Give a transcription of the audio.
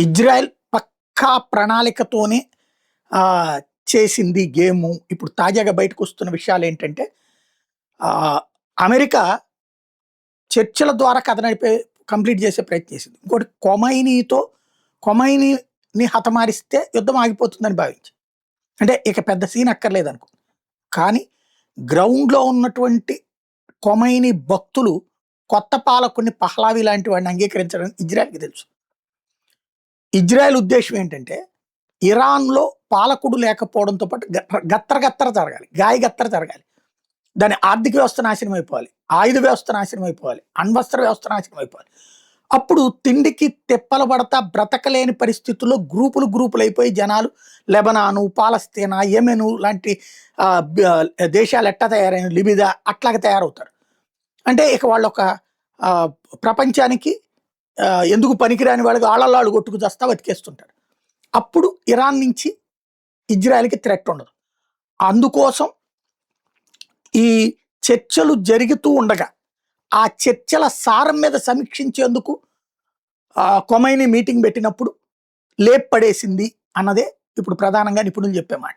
Israel పక్కా ప్రణాళికతోనే ఆహ్, చేసింది game. ఇప్పుడు తాజాగా బయటకొస్తున్న విషయాలేంటంటే అమెరికా చర్చల ద్వారా కథ నడిపే కంప్లీట్ చేసే ప్రయత్నం చేసింది. ఇంకోటి కొమైనీని హతమారిస్తే యుద్ధం ఆగిపోతుందని భావించింది. అంటే ఇక పెద్ద సీన్ అక్కర్లేదనుకుంది. కానీ గ్రౌండ్‌లో ఉన్నటువంటి కొమైనీ భక్తులు కొత్త పాలకుడిని పహ్లావి లాంటి వాడిని అంగీకరించడం ఇజ్రాయెల్‌కి తెలుసు. ఇజ్రాయెల్ ఉద్దేశ్యం ఏంటంటే, ఇరాన్‌లో పాలకుడు లేకపోవడంతో పాటు గత్తర జరగాలి. గత్తర జరగాలి. దాని ఆర్థిక వ్యవస్థ నాశనం అయిపోవాలి. ఆయుధ వ్యవస్థ నాశనం అయిపోవాలి. అణ్వస్త్ర వ్యవస్థ నాశనం అయిపోవాలి. అప్పుడు తిండికి తిప్పలు పడతా బ్రతకలేని పరిస్థితుల్లో గ్రూపులయిపోయి జనాలు లెబనాను, పాలస్తీనా, యెమెను లాంటి దేశాలు ఎట్టా తయారైన లిబియా అట్లాగా తయారవుతారు. అంటే ఇక వాళ్ళొక ప్రపంచానికి ఎందుకు పనికిరాని వాళ్ళకి ఆళ్ళల్లో కొట్టుకు చస్తా బతికేస్తుంటారు. అప్పుడు ఇరాన్ నుంచి ఇజ్రాయెల్‌కి థ్రెట్ ఉండదు. అందుకోసం ఈ చర్చలు జరుగుతూ ఉండగా, ఆ చర్చల సారం మీద సమీక్షించేందుకు కొమైనీ మీటింగ్ పెట్టినప్పుడు లేప్పడేసింది అన్నదే ఇప్పుడు ప్రధానంగా నిపుణులు చెప్పే మాట.